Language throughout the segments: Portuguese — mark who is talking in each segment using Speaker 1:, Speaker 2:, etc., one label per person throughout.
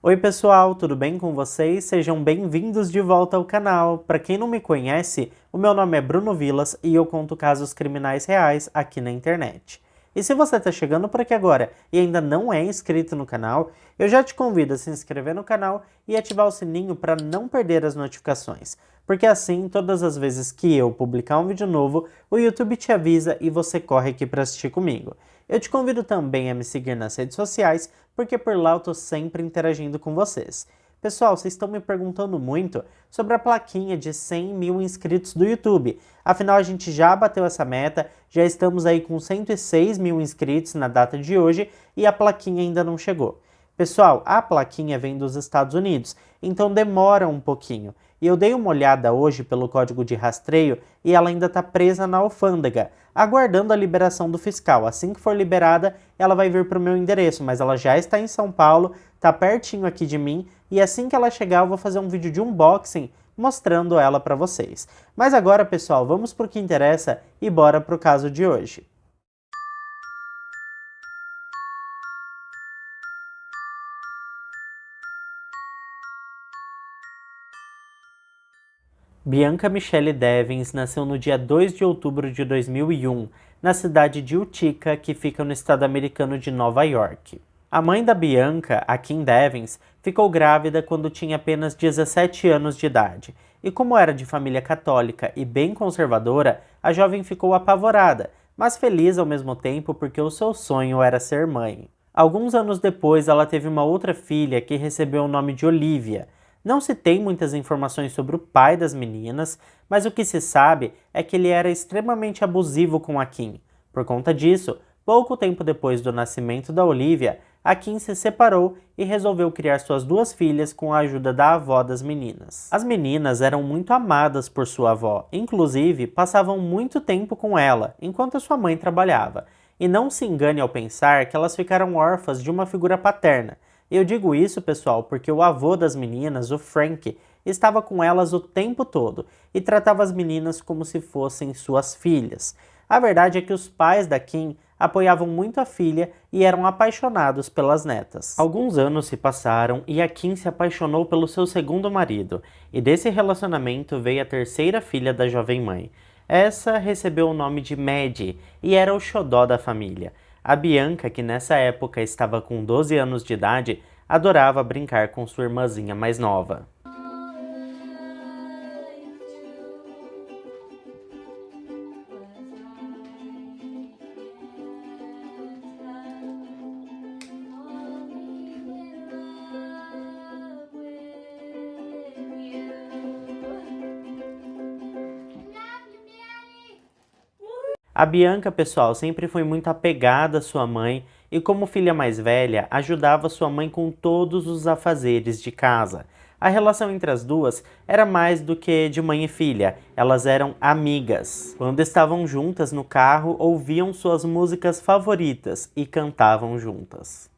Speaker 1: Oi pessoal, tudo bem com vocês? Sejam bem-vindos de volta ao canal. Para quem não me conhece, o meu nome é Bruno Vilas e eu conto casos criminais reais aqui na internet. E se você está chegando por aqui agora e ainda não é inscrito no canal, eu já te convido a se inscrever no canal e ativar o sininho para não perder as notificações. Porque assim, todas as vezes que eu publicar um vídeo novo, o YouTube te avisa e você corre aqui para assistir comigo. Eu te convido também a me seguir nas redes sociais, porque por lá eu tô sempre interagindo com vocês. Pessoal, vocês estão me perguntando muito sobre a plaquinha de 100 mil inscritos do YouTube. Afinal, a gente já bateu essa meta, já estamos aí com 106 mil inscritos na data de hoje e a plaquinha ainda não chegou. Pessoal, a plaquinha vem dos Estados Unidos, então demora um pouquinho. E eu dei uma olhada hoje pelo código de rastreio e ela ainda está presa na alfândega, aguardando a liberação do fiscal. Assim que for liberada, ela vai vir para o meu endereço, mas ela já está em São Paulo, está pertinho aqui de mim, e assim que ela chegar eu vou fazer um vídeo de unboxing mostrando ela para vocês. Mas agora, pessoal, vamos para o que interessa e bora para o caso de hoje. Bianca Michelle Devins nasceu no dia 2 de outubro de 2001, na cidade de Utica, que fica no estado americano de Nova York. A mãe da Bianca, a Kim Devins, ficou grávida quando tinha apenas 17 anos de idade, e como era de família católica e bem conservadora, a jovem ficou apavorada, mas feliz ao mesmo tempo porque o seu sonho era ser mãe. Alguns anos depois, ela teve uma outra filha que recebeu o nome de Olivia. Não se tem muitas informações sobre o pai das meninas, mas o que se sabe é que ele era extremamente abusivo com a Kim. Por conta disso, pouco tempo depois do nascimento da Olivia, a Kim se separou e resolveu criar suas duas filhas com a ajuda da avó das meninas. As meninas eram muito amadas por sua avó, inclusive passavam muito tempo com ela, enquanto a sua mãe trabalhava. E não se engane ao pensar que elas ficaram órfãs de uma figura paterna. Eu digo isso, pessoal, porque o avô das meninas, o Frank, estava com elas o tempo todo e tratava as meninas como se fossem suas filhas. A verdade é que os pais da Kim apoiavam muito a filha e eram apaixonados pelas netas. Alguns anos se passaram e a Kim se apaixonou pelo seu segundo marido, e desse relacionamento veio a terceira filha da jovem mãe. Essa recebeu o nome de Maddie e era o xodó da família. A Bianca, que nessa época estava com 12 anos de idade, adorava brincar com sua irmãzinha mais nova. A Bianca, pessoal, sempre foi muito apegada à sua mãe e, como filha mais velha, ajudava sua mãe com todos os afazeres de casa. A relação entre as duas era mais do que de mãe e filha, elas eram amigas. Quando estavam juntas no carro, ouviam suas músicas favoritas e cantavam juntas.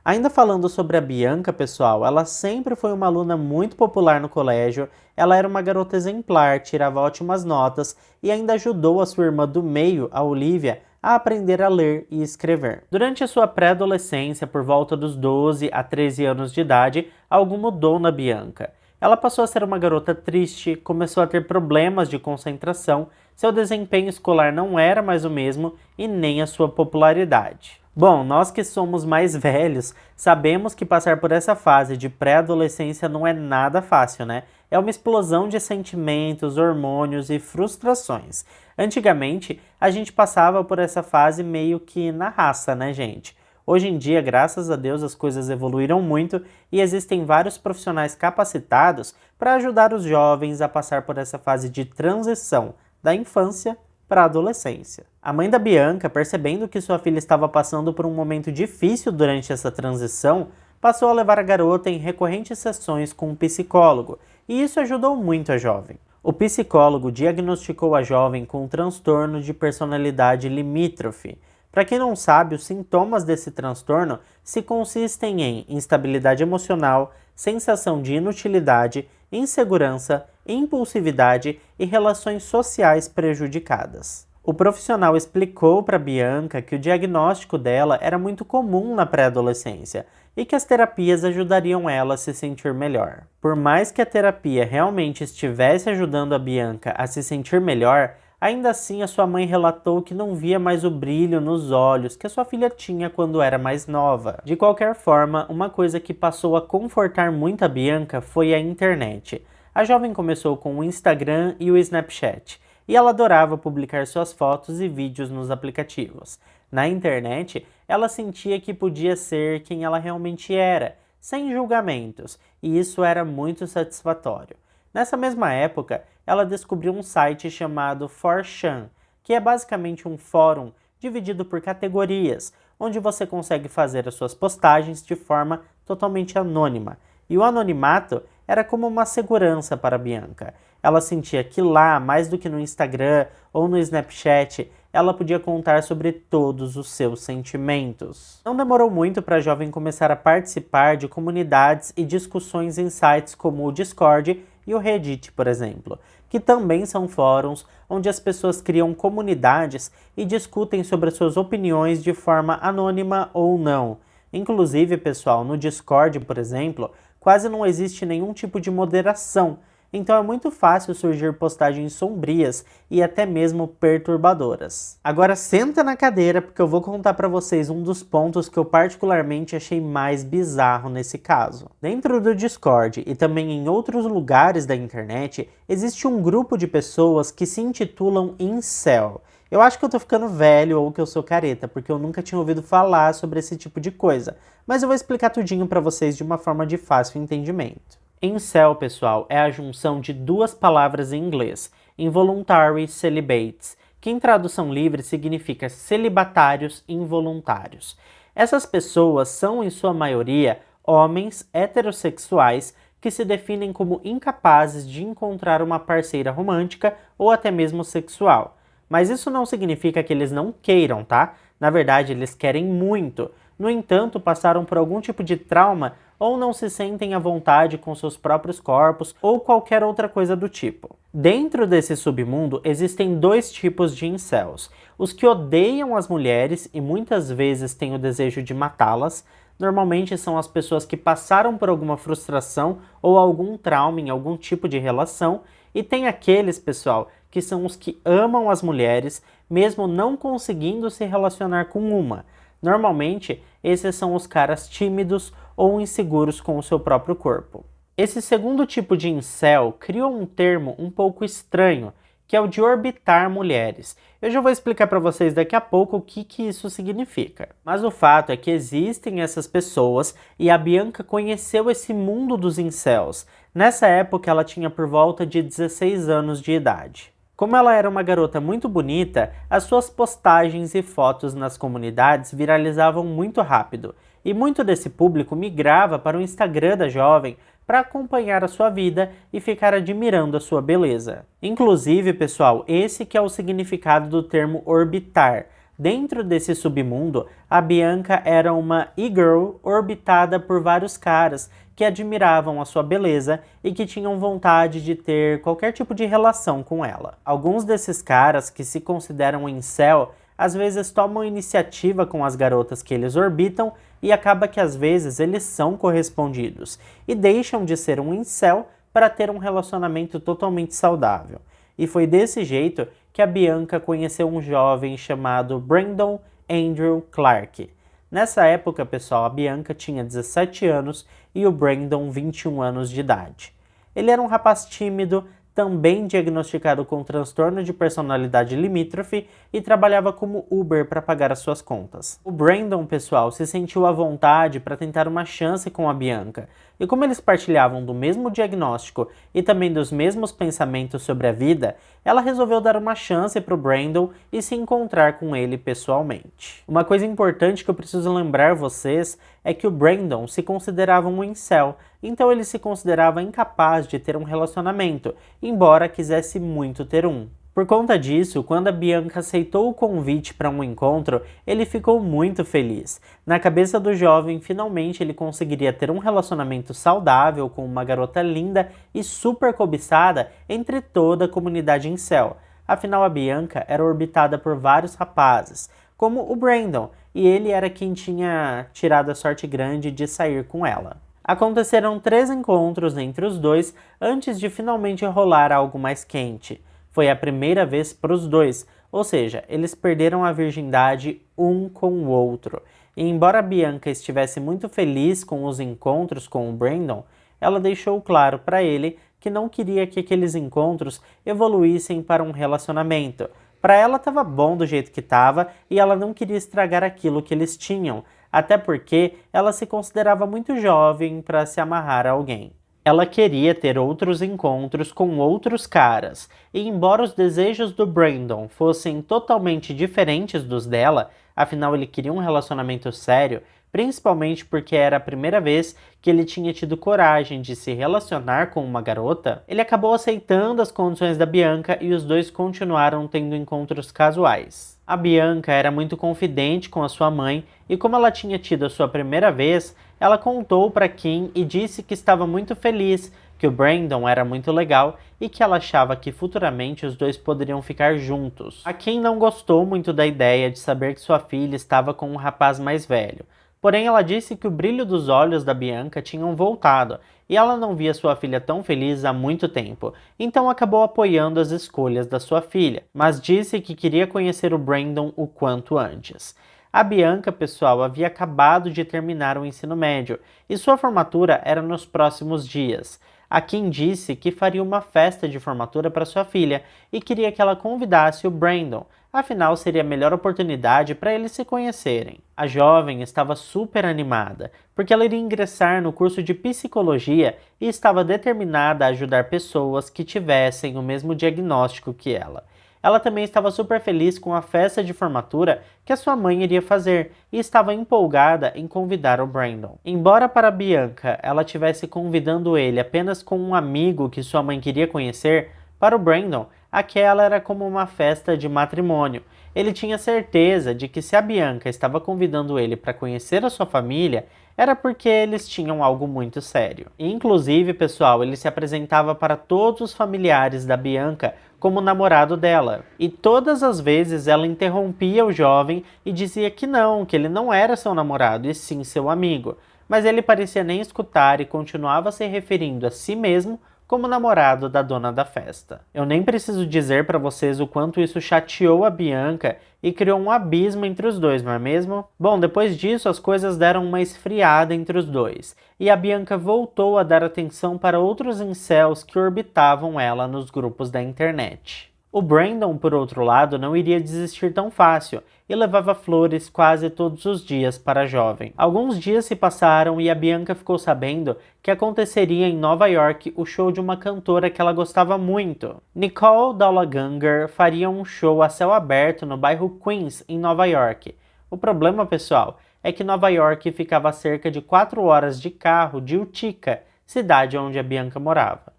Speaker 1: Ainda falando sobre a Bianca, pessoal, ela sempre foi uma aluna muito popular no colégio, ela era uma garota exemplar, tirava ótimas notas e ainda ajudou a sua irmã do meio, a Olivia, a aprender a ler e escrever. Durante a sua pré-adolescência, por volta dos 12 a 13 anos de idade, algo mudou na Bianca. Ela passou a ser uma garota triste, começou a ter problemas de concentração, seu desempenho escolar não era mais o mesmo e nem a sua popularidade. Bom, nós que somos mais velhos, sabemos que passar por essa fase de pré-adolescência não é nada fácil, né? É uma explosão de sentimentos, hormônios e frustrações. Antigamente, a gente passava por essa fase meio que na raça, né, gente? Hoje em dia, graças a Deus, as coisas evoluíram muito e existem vários profissionais capacitados para ajudar os jovens a passar por essa fase de transição da infância para a adolescência. A mãe da Bianca, percebendo que sua filha estava passando por um momento difícil durante essa transição, passou a levar a garota em recorrentes sessões com um psicólogo, e isso ajudou muito a jovem. O psicólogo diagnosticou a jovem com um transtorno de personalidade limítrofe. Para quem não sabe, os sintomas desse transtorno se consistem em instabilidade emocional, sensação de inutilidade, insegurança, impulsividade e relações sociais prejudicadas. O profissional explicou para Bianca que o diagnóstico dela era muito comum na pré-adolescência e que as terapias ajudariam ela a se sentir melhor. Por mais que a terapia realmente estivesse ajudando a Bianca a se sentir melhor, ainda assim a sua mãe relatou que não via mais o brilho nos olhos que a sua filha tinha quando era mais nova. De qualquer forma, uma coisa que passou a confortar muito a Bianca foi a internet. A jovem começou com o Instagram e o Snapchat, e ela adorava publicar suas fotos e vídeos nos aplicativos. Na internet, ela sentia que podia ser quem ela realmente era, sem julgamentos, e isso era muito satisfatório. Nessa mesma época, ela descobriu um site chamado 4chan, que é basicamente um fórum dividido por categorias, onde você consegue fazer as suas postagens de forma totalmente anônima. E o anonimato era como uma segurança para Bianca. Ela sentia que lá, mais do que no Instagram ou no Snapchat, ela podia contar sobre todos os seus sentimentos. Não demorou muito para a jovem começar a participar de comunidades e discussões em sites como o Discord e o Reddit, por exemplo, que também são fóruns onde as pessoas criam comunidades e discutem sobre as suas opiniões de forma anônima ou não. Inclusive, pessoal, no Discord, por exemplo, quase não existe nenhum tipo de moderação, então é muito fácil surgir postagens sombrias e até mesmo perturbadoras. Agora senta na cadeira porque eu vou contar para vocês um dos pontos que eu particularmente achei mais bizarro nesse caso. Dentro do Discord e também em outros lugares da internet, existe um grupo de pessoas que se intitulam Incel. Eu acho que eu tô ficando velho ou que eu sou careta, porque eu nunca tinha ouvido falar sobre esse tipo de coisa, mas eu vou explicar tudinho para vocês de uma forma de fácil entendimento. Incel, pessoal, é a junção de duas palavras em inglês, involuntary celibates, que em tradução livre significa celibatários involuntários. Essas pessoas são, em sua maioria, homens heterossexuais que se definem como incapazes de encontrar uma parceira romântica ou até mesmo sexual. Mas isso não significa que eles não queiram, tá? Na verdade, eles querem muito. No entanto, passaram por algum tipo de trauma ou não se sentem à vontade com seus próprios corpos ou qualquer outra coisa do tipo. Dentro desse submundo, existem dois tipos de incels. Os que odeiam as mulheres e muitas vezes têm o desejo de matá-las. Normalmente são as pessoas que passaram por alguma frustração ou algum trauma em algum tipo de relação. E tem aqueles, pessoal, que são os que amam as mulheres, mesmo não conseguindo se relacionar com uma. Normalmente, esses são os caras tímidos ou inseguros com o seu próprio corpo. Esse segundo tipo de incel criou um termo um pouco estranho, que é o de orbitar mulheres. Eu já vou explicar para vocês daqui a pouco o que isso significa. Mas o fato é que existem essas pessoas e a Bianca conheceu esse mundo dos incels. Nessa época ela tinha por volta de 16 anos de idade. Como ela era uma garota muito bonita, as suas postagens e fotos nas comunidades viralizavam muito rápido, e muito desse público migrava para o Instagram da jovem para acompanhar a sua vida e ficar admirando a sua beleza. Inclusive, pessoal, esse que é o significado do termo orbitar. Dentro desse submundo, a Bianca era uma e-girl orbitada por vários caras que admiravam a sua beleza e que tinham vontade de ter qualquer tipo de relação com ela. Alguns desses caras, que se consideram incel, às vezes tomam iniciativa com as garotas que eles orbitam e acaba que às vezes eles são correspondidos e deixam de ser um incel para ter um relacionamento totalmente saudável. E foi desse jeito que a Bianca conheceu um jovem chamado Brandon Andrew Clark. Nessa época, pessoal, a Bianca tinha 17 anos e o Brandon 21 anos de idade. Ele era um rapaz tímido, também diagnosticado com transtorno de personalidade limítrofe e trabalhava como Uber para pagar as suas contas. O Brandon, pessoal, se sentiu à vontade para tentar uma chance com a Bianca, e como eles partilhavam do mesmo diagnóstico e também dos mesmos pensamentos sobre a vida, ela resolveu dar uma chance para o Brandon e se encontrar com ele pessoalmente. Uma coisa importante que eu preciso lembrar vocês é que o Brandon se considerava um incel, então ele se considerava incapaz de ter um relacionamento, embora quisesse muito ter um. Por conta disso, quando a Bianca aceitou o convite para um encontro, ele ficou muito feliz. Na cabeça do jovem, finalmente ele conseguiria ter um relacionamento saudável com uma garota linda e super cobiçada entre toda a comunidade incel. Afinal, a Bianca era orbitada por vários rapazes, como o Brandon, e ele era quem tinha tirado a sorte grande de sair com ela. Aconteceram 3 encontros entre os dois antes de finalmente rolar algo mais quente. Foi a primeira vez para os dois, ou seja, eles perderam a virgindade um com o outro. E embora a Bianca estivesse muito feliz com os encontros com o Brandon, ela deixou claro para ele que não queria que aqueles encontros evoluíssem para um relacionamento. Para ela estava bom do jeito que estava e ela não queria estragar aquilo que eles tinham, até porque ela se considerava muito jovem para se amarrar a alguém. Ela queria ter outros encontros com outros caras, e embora os desejos do Brandon fossem totalmente diferentes dos dela, afinal ele queria um relacionamento sério, principalmente porque era a primeira vez que ele tinha tido coragem de se relacionar com uma garota, ele acabou aceitando as condições da Bianca e os dois continuaram tendo encontros casuais. A Bianca era muito confidente com a sua mãe e como ela tinha tido a sua primeira vez, ela contou para Kim e disse que estava muito feliz, que o Brandon era muito legal e que ela achava que futuramente os dois poderiam ficar juntos. A Kim não gostou muito da ideia de saber que sua filha estava com um rapaz mais velho. Porém, ela disse que o brilho dos olhos da Bianca tinham voltado e ela não via sua filha tão feliz há muito tempo, então acabou apoiando as escolhas da sua filha, mas disse que queria conhecer o Brandon o quanto antes. A Bianca, pessoal, havia acabado de terminar o ensino médio e sua formatura era nos próximos dias. A Kim disse que faria uma festa de formatura para sua filha e queria que ela convidasse o Brandon, afinal seria a melhor oportunidade para eles se conhecerem. A jovem estava super animada, porque ela iria ingressar no curso de psicologia e estava determinada a ajudar pessoas que tivessem o mesmo diagnóstico que ela. Ela também estava super feliz com a festa de formatura que a sua mãe iria fazer e estava empolgada em convidar o Brandon. Embora para Bianca ela estivesse convidando ele apenas com um amigo que sua mãe queria conhecer, para o Brandon aquela era como uma festa de matrimônio. Ele tinha certeza de que se a Bianca estava convidando ele para conhecer a sua família, era porque eles tinham algo muito sério. Inclusive, pessoal, ele se apresentava para todos os familiares da Bianca como namorado dela. E todas as vezes ela interrompia o jovem e dizia que ele não era seu namorado, e sim seu amigo. Mas ele parecia nem escutar e continuava se referindo a si mesmo como namorado da dona da festa. Eu nem preciso dizer para vocês o quanto isso chateou a Bianca e criou um abismo entre os dois, não é mesmo? Bom, depois disso as coisas deram uma esfriada entre os dois, e a Bianca voltou a dar atenção para outros incels que orbitavam ela nos grupos da internet. O Brandon, por outro lado, não iria desistir tão fácil e levava flores quase todos os dias para a jovem. Alguns dias se passaram e a Bianca ficou sabendo que aconteceria em Nova York o show de uma cantora que ela gostava muito. Nicole Dollaganger faria um show a céu aberto no bairro Queens, em Nova York. O problema, pessoal, é que Nova York ficava a cerca de 4 horas de carro de Utica, cidade onde a Bianca morava.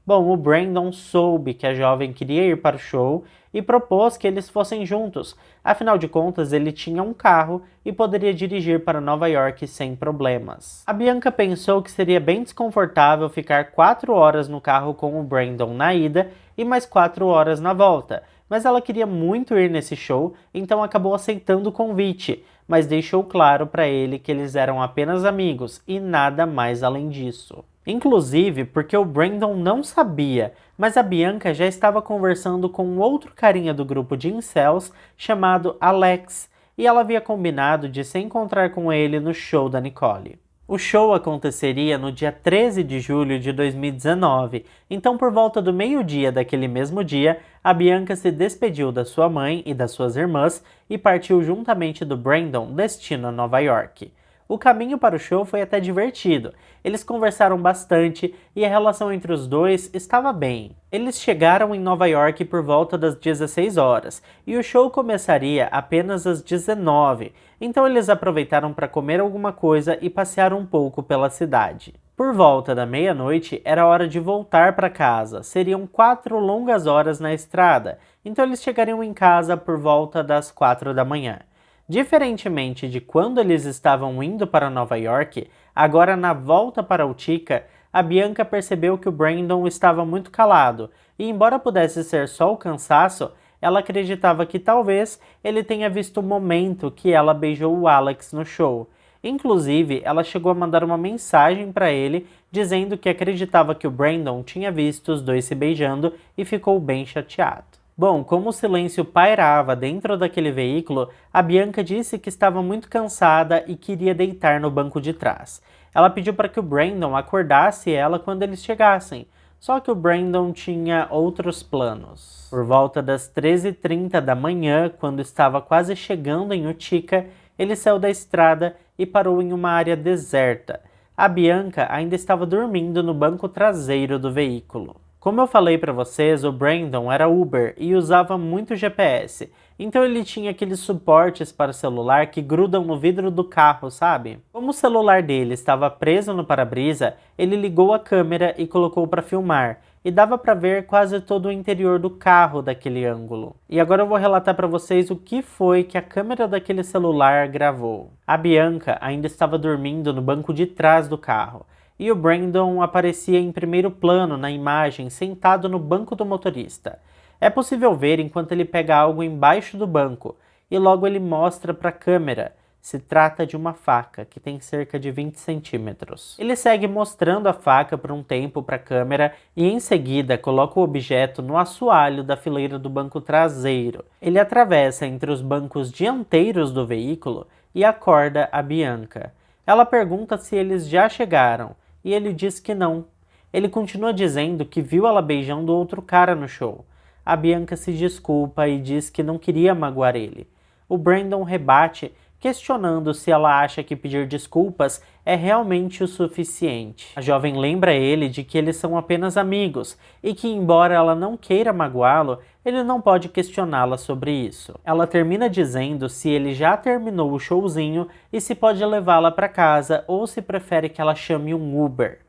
Speaker 1: Bom, o Brandon soube que a jovem queria ir para o show e propôs que eles fossem juntos. Afinal de contas, ele tinha um carro e poderia dirigir para Nova York sem problemas. A Bianca pensou que seria bem desconfortável ficar 4 horas no carro com o Brandon na ida e mais 4 horas na volta, mas ela queria muito ir nesse show, então acabou aceitando o convite, mas deixou claro para ele que eles eram apenas amigos e nada mais além disso. Inclusive porque o Brandon não sabia, mas a Bianca já estava conversando com outro carinha do grupo de incels chamado Alex, e ela havia combinado de se encontrar com ele no show da Nicole. O show aconteceria no dia 13 de julho de 2019, então por volta do meio-dia daquele mesmo dia, a Bianca se despediu da sua mãe e das suas irmãs e partiu juntamente do Brandon destino a Nova York. O caminho para o show foi até divertido, eles conversaram bastante e a relação entre os dois estava bem. Eles chegaram em Nova York por volta das 16 horas e o show começaria apenas às 19, então eles aproveitaram para comer alguma coisa e passear um pouco pela cidade. Por volta da meia-noite, era hora de voltar para casa. Seriam 4 longas horas na estrada, então eles chegariam em casa por volta das 4 da manhã. Diferentemente de quando eles estavam indo para Nova York, agora na volta para Utica, a Bianca percebeu que o Brandon estava muito calado, e embora pudesse ser só o cansaço, ela acreditava que talvez ele tenha visto o momento que ela beijou o Alex no show. Inclusive, ela chegou a mandar uma mensagem para ele dizendo que acreditava que o Brandon tinha visto os dois se beijando e ficou bem chateado. Bom, como o silêncio pairava dentro daquele veículo, a Bianca disse que estava muito cansada e queria deitar no banco de trás. Ela pediu para que o Brandon acordasse ela quando eles chegassem, só que o Brandon tinha outros planos. Por volta das 13h30 da manhã, quando estava quase chegando em Utica, ele saiu da estrada e parou em uma área deserta. A Bianca ainda estava dormindo no banco traseiro do veículo. Como eu falei para vocês, o Brandon era Uber e usava muito GPS, então ele tinha aqueles suportes para celular que grudam no vidro do carro, sabe? Como o celular dele estava preso no para-brisa, ele ligou a câmera e colocou para filmar, e dava para ver quase todo o interior do carro daquele ângulo. E agora eu vou relatar para vocês o que foi que a câmera daquele celular gravou. A Bianca ainda estava dormindo no banco de trás do carro, e o Brandon aparecia em primeiro plano na imagem, sentado no banco do motorista. É possível ver enquanto ele pega algo embaixo do banco, e logo ele mostra para a câmera. Se trata de uma faca, que tem cerca de 20 centímetros. Ele segue mostrando a faca por um tempo para a câmera e em seguida coloca o objeto no assoalho da fileira do banco traseiro. Ele atravessa entre os bancos dianteiros do veículo e acorda a Bianca. Ela pergunta se eles já chegaram, e ele diz que não. Ele continua dizendo que viu ela beijando outro cara no show. A Bianca se desculpa e diz que não queria magoar ele. O Brandon rebate, questionando se ela acha que pedir desculpas é realmente o suficiente. A jovem lembra ele de que eles são apenas amigos e que, embora ela não queira magoá-lo, ele não pode questioná-la sobre isso. Ela termina dizendo se ele já terminou o showzinho e se pode levá-la para casa ou se prefere que ela chame um Uber.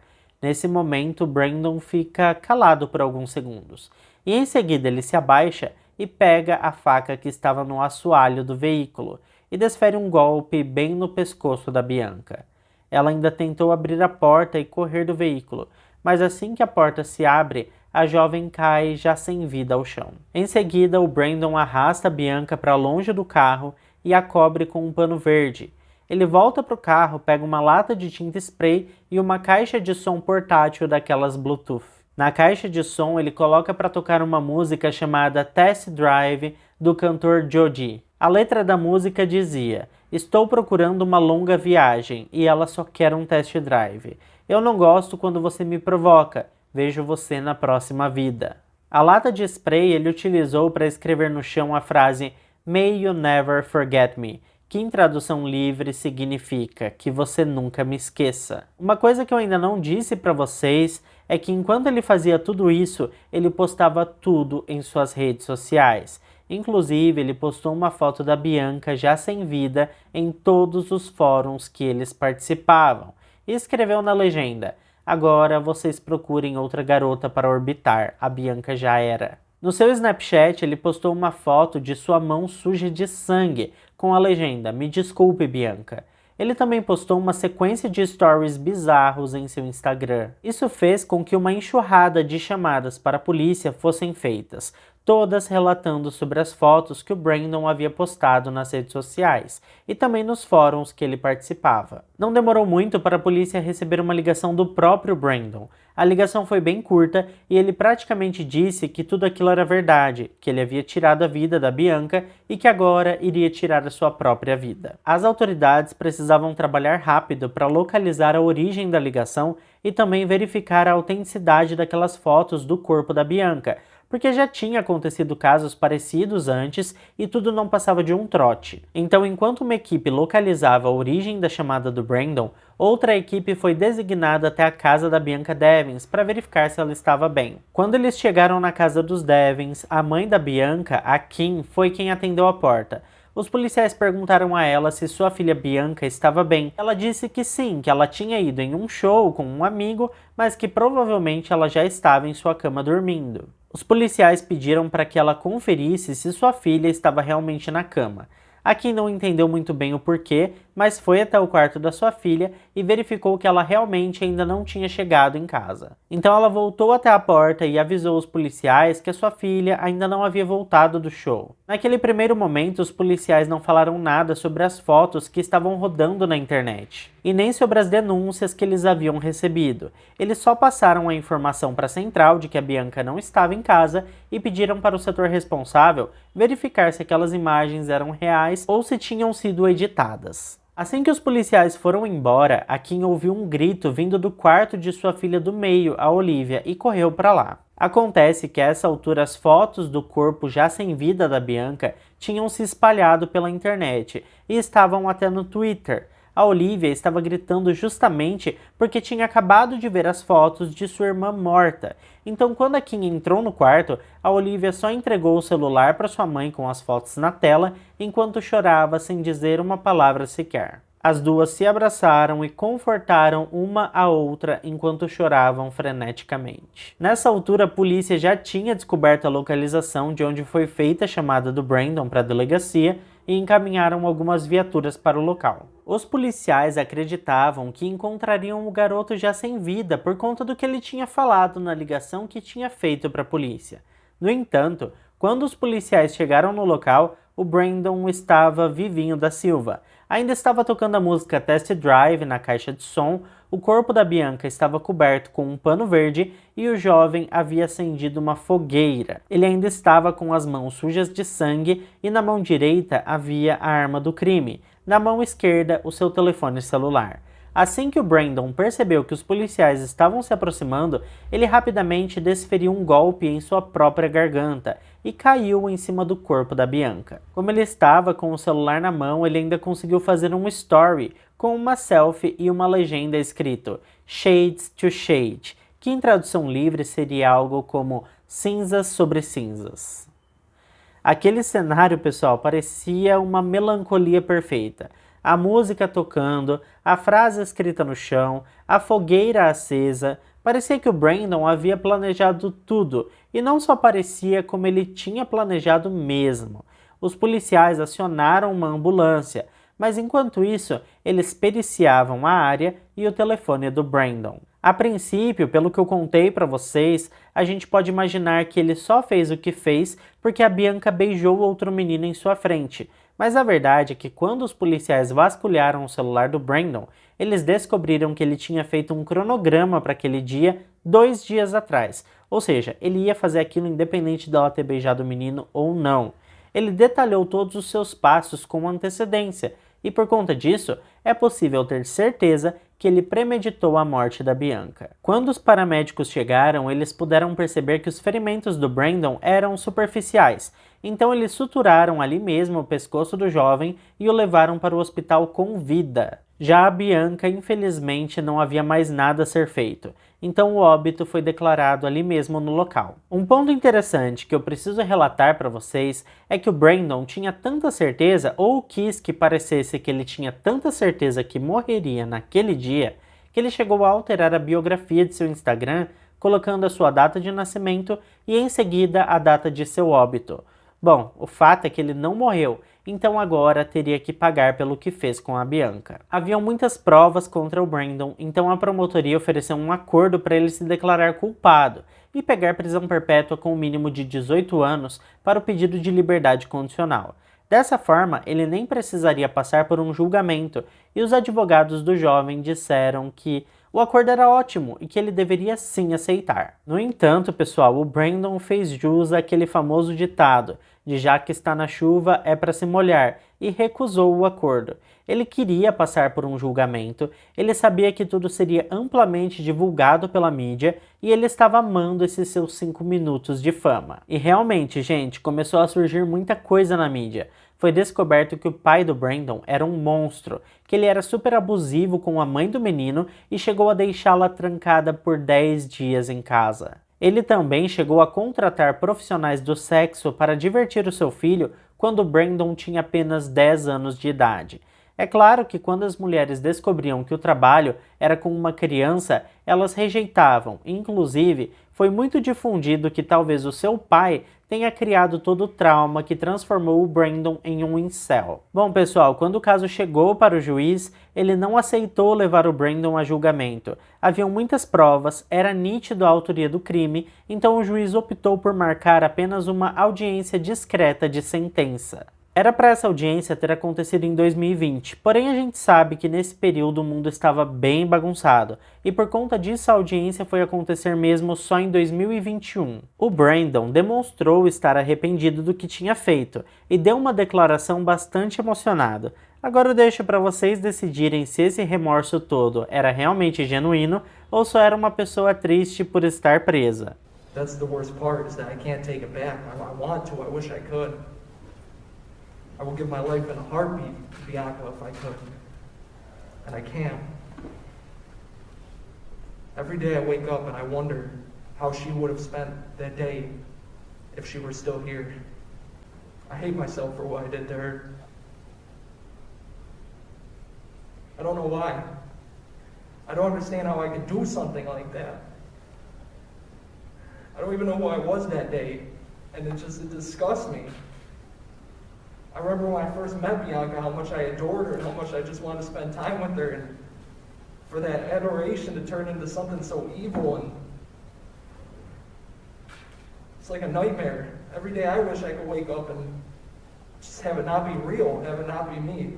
Speaker 1: Nesse momento, Brandon fica calado por alguns segundos e em seguida ele se abaixa e pega a faca que estava no assoalho do veículo e desfere um golpe bem no pescoço da Bianca. Ela ainda tentou abrir a porta e correr do veículo, mas assim que a porta se abre, a jovem cai já sem vida ao chão. Em seguida, o Brandon arrasta a Bianca para longe do carro e a cobre com um pano verde. Ele volta para o carro, pega uma lata de tinta spray e uma caixa de som portátil daquelas Bluetooth. Na caixa de som, ele coloca para tocar uma música chamada Test Drive, do cantor Joji. A letra da música dizia: "Estou procurando uma longa viagem e ela só quer um test drive. Eu não gosto quando você me provoca. Vejo você na próxima vida." A lata de spray ele utilizou para escrever no chão a frase "May you never forget me", que em tradução livre significa "que você nunca me esqueça". Uma coisa que eu ainda não disse para vocês é que enquanto ele fazia tudo isso, ele postava tudo em suas redes sociais. Inclusive, ele postou uma foto da Bianca já sem vida em todos os fóruns que eles participavam. E escreveu na legenda: "Agora vocês procurem outra garota para orbitar, a Bianca já era." No seu Snapchat, ele postou uma foto de sua mão suja de sangue, com a legenda: "Me desculpe, Bianca." Ele também postou uma sequência de stories bizarros em seu Instagram. Isso fez com que uma enxurrada de chamadas para a polícia fossem feitas, todas relatando sobre as fotos que o Brandon havia postado nas redes sociais e também nos fóruns que ele participava. Não demorou muito para a polícia receber uma ligação do próprio Brandon. A ligação foi bem curta e ele praticamente disse que tudo aquilo era verdade, que ele havia tirado a vida da Bianca e que agora iria tirar a sua própria vida. As autoridades precisavam trabalhar rápido para localizar a origem da ligação e também verificar a autenticidade daquelas fotos do corpo da Bianca, porque já tinha acontecido casos parecidos antes e tudo não passava de um trote. Então, enquanto uma equipe localizava a origem da chamada do Brandon, outra equipe foi designada até a casa da Bianca Devins para verificar se ela estava bem. Quando eles chegaram na casa dos Devins, a mãe da Bianca, a Kim, foi quem atendeu a porta. Os policiais perguntaram a ela se sua filha Bianca estava bem. Ela disse que sim, que ela tinha ido em um show com um amigo, mas que provavelmente ela já estava em sua cama dormindo. Os policiais pediram para que ela conferisse se sua filha estava realmente na cama. A Kim não entendeu muito bem o porquê, mas foi até o quarto da sua filha e verificou que ela realmente ainda não tinha chegado em casa. Então ela voltou até a porta e avisou os policiais que a sua filha ainda não havia voltado do show. Naquele primeiro momento, os policiais não falaram nada sobre as fotos que estavam rodando na internet, e nem sobre as denúncias que eles haviam recebido. Eles só passaram a informação para a central de que a Bianca não estava em casa e pediram para o setor responsável verificar se aquelas imagens eram reais ou se tinham sido editadas. Assim que os policiais foram embora, a Kim ouviu um grito vindo do quarto de sua filha do meio, a Olivia, e correu para lá. Acontece que a essa altura as fotos do corpo já sem vida da Bianca tinham se espalhado pela internet e estavam até no Twitter. A Olivia estava gritando justamente porque tinha acabado de ver as fotos de sua irmã morta. Então, quando a Kim entrou no quarto, a Olivia só entregou o celular para sua mãe com as fotos na tela, enquanto chorava sem dizer uma palavra sequer. As duas se abraçaram e confortaram uma a outra enquanto choravam freneticamente. Nessa altura, a polícia já tinha descoberto a localização de onde foi feita a chamada do Brandon para a delegacia e encaminharam algumas viaturas para o local. Os policiais acreditavam que encontrariam o garoto já sem vida por conta do que ele tinha falado na ligação que tinha feito para a polícia. No entanto, quando os policiais chegaram no local, o Brandon estava vivinho da Silva. Ainda estava tocando a música Test Drive na caixa de som, o corpo da Bianca estava coberto com um pano verde e o jovem havia acendido uma fogueira. Ele ainda estava com as mãos sujas de sangue e na mão direita havia a arma do crime, na mão esquerda o seu telefone celular. Assim que o Brandon percebeu que os policiais estavam se aproximando, ele rapidamente desferiu um golpe em sua própria garganta e caiu em cima do corpo da Bianca. Como ele estava com o celular na mão, ele ainda conseguiu fazer um story com uma selfie e uma legenda escrito Shades to Shade, que em tradução livre seria algo como cinzas sobre cinzas. Aquele cenário, pessoal, parecia uma melancolia perfeita. A música tocando, a frase escrita no chão, a fogueira acesa. Parecia que o Brandon havia planejado tudo, e não só parecia como ele tinha planejado mesmo. Os policiais acionaram uma ambulância, mas enquanto isso, eles periciavam a área e o telefone do Brandon. A princípio, pelo que eu contei para vocês, a gente pode imaginar que ele só fez o que fez porque a Bianca beijou outro menino em sua frente. Mas a verdade é que quando os policiais vasculharam o celular do Brandon, eles descobriram que ele tinha feito um cronograma para aquele dia 2 dias atrás. Ou seja, ele ia fazer aquilo independente dela ter beijado o menino ou não. Ele detalhou todos os seus passos com antecedência e por conta disso, é possível ter certeza que ele premeditou a morte da Bianca. Quando os paramédicos chegaram, eles puderam perceber que os ferimentos do Brandon eram superficiais, então eles suturaram ali mesmo o pescoço do jovem e o levaram para o hospital com vida. Já a Bianca, infelizmente, não havia mais nada a ser feito, então o óbito foi declarado ali mesmo no local. Um ponto interessante que eu preciso relatar para vocês é que o Brandon tinha tanta certeza, ou quis que parecesse que ele tinha tanta certeza que morreria naquele dia, que ele chegou a alterar a biografia de seu Instagram, colocando a sua data de nascimento e em seguida a data de seu óbito. Bom, o fato é que ele não morreu, então agora teria que pagar pelo que fez com a Bianca. Haviam muitas provas contra o Brandon, então a promotoria ofereceu um acordo para ele se declarar culpado e pegar prisão perpétua com o mínimo de 18 anos para o pedido de liberdade condicional. Dessa forma, ele nem precisaria passar por um julgamento, e os advogados do jovem disseram que o acordo era ótimo e que ele deveria sim aceitar. No entanto, pessoal, o Brandon fez jus àquele famoso ditado de já que está na chuva é para se molhar e recusou o acordo. Ele queria passar por um julgamento, ele sabia que tudo seria amplamente divulgado pela mídia e ele estava amando esses seus 5 minutos de fama. E realmente, gente, começou a surgir muita coisa na mídia. Foi descoberto que o pai do Brandon era um monstro, que ele era super abusivo com a mãe do menino e chegou a deixá-la trancada por 10 dias em casa. Ele também chegou a contratar profissionais do sexo para divertir o seu filho quando Brandon tinha apenas 10 anos de idade. É claro que quando as mulheres descobriam que o trabalho era com uma criança, elas rejeitavam. Inclusive, foi muito difundido que talvez o seu pai tenha criado todo o trauma que transformou o Brandon em um incel. Bom, pessoal, quando o caso chegou para o juiz, ele não aceitou levar o Brandon a julgamento. Haviam muitas provas, era nítido a autoria do crime, então o juiz optou por marcar apenas uma audiência discreta de sentença. Era para essa audiência ter acontecido em 2020, porém a gente sabe que nesse período o mundo estava bem bagunçado, e por conta disso a audiência foi acontecer mesmo só em 2021. O Brandon demonstrou estar arrependido do que tinha feito, e deu uma declaração bastante emocionada. Agora eu deixo para vocês decidirem se esse remorso todo era realmente genuíno, ou só era uma pessoa triste por estar presa.
Speaker 2: That's the worst part, is that I can't take it back. I want to, I wish I could. I would give my life in a heartbeat to Bianca if I could. And I can't. Every day I wake up and I wonder how she would have spent that day if she were still here. I hate myself for what I did to her. I don't know why. I don't understand how I could do something like that. I don't even know who I was that day, and it disgusts me. I remember when I first met Bianca, how much I adored her and how much I just wanted to spend time with her, and for that adoration to turn into something so evil, and it's like a nightmare. Every day I wish I could wake up and just have it not be real, have it not be me.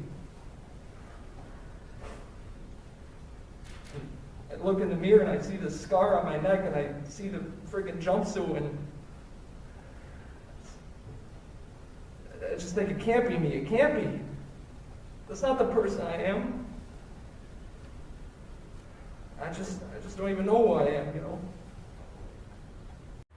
Speaker 2: I look in the mirror and I see the scar on my neck and I see the freaking jumpsuit, and I just think it can't be me, it can't be. That's not the person I am. I just don't even know who I am, you know?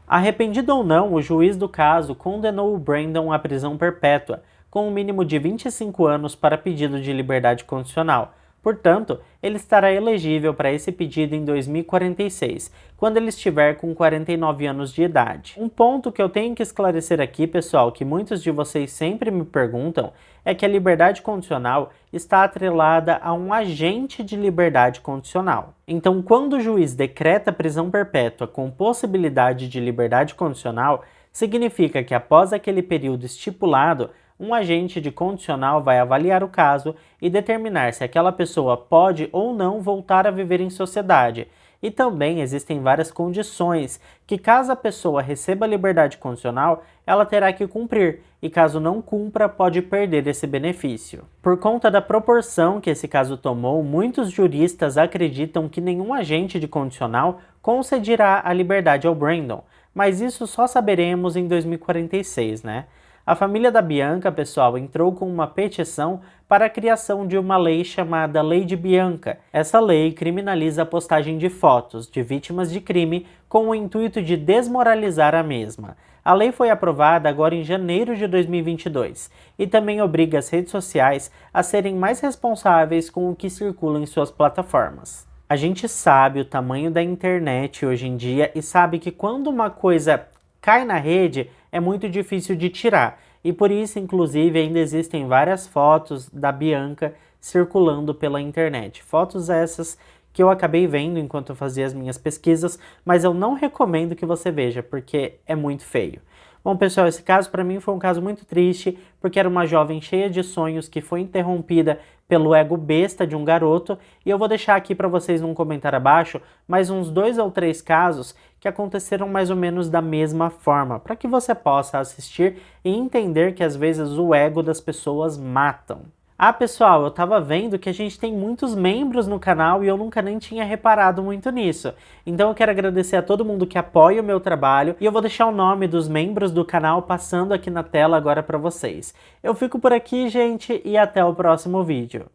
Speaker 1: Arrependido ou não, o juiz do caso condenou o Brandon à prisão perpétua, com um mínimo de 25 anos para pedido de liberdade condicional. Portanto, ele estará elegível para esse pedido em 2046, quando ele estiver com 49 anos de idade. Um ponto que eu tenho que esclarecer aqui, pessoal, que muitos de vocês sempre me perguntam, é que a liberdade condicional está atrelada a um agente de liberdade condicional. Então, quando o juiz decreta prisão perpétua com possibilidade de liberdade condicional, significa que após aquele período estipulado, um agente de condicional vai avaliar o caso e determinar se aquela pessoa pode ou não voltar a viver em sociedade. E também existem várias condições que, caso a pessoa receba liberdade condicional, ela terá que cumprir, e caso não cumpra, pode perder esse benefício. Por conta da proporção que esse caso tomou, muitos juristas acreditam que nenhum agente de condicional concederá a liberdade ao Brandon, mas isso só saberemos em 2046, né? A família da Bianca, pessoal, entrou com uma petição para a criação de uma lei chamada Lei de Bianca. Essa lei criminaliza a postagem de fotos de vítimas de crime com o intuito de desmoralizar a mesma. A lei foi aprovada agora em janeiro de 2022 e também obriga as redes sociais a serem mais responsáveis com o que circula em suas plataformas. A gente sabe o tamanho da internet hoje em dia e sabe que quando uma coisa cai na rede, é muito difícil de tirar, e por isso, inclusive, ainda existem várias fotos da Bianca circulando pela internet. Fotos essas que eu acabei vendo enquanto eu fazia as minhas pesquisas, mas eu não recomendo que você veja, porque é muito feio. Bom, pessoal, esse caso para mim foi um caso muito triste, porque era uma jovem cheia de sonhos que foi interrompida pelo ego besta de um garoto, e eu vou deixar aqui para vocês num comentário abaixo mais uns 2 ou 3 casos que aconteceram mais ou menos da mesma forma, para que você possa assistir e entender que às vezes o ego das pessoas matam. Ah, pessoal, eu tava vendo que a gente tem muitos membros no canal e eu nunca nem tinha reparado muito nisso. Então eu quero agradecer a todo mundo que apoia o meu trabalho e eu vou deixar o nome dos membros do canal passando aqui na tela agora para vocês. Eu fico por aqui, gente, e até o próximo vídeo.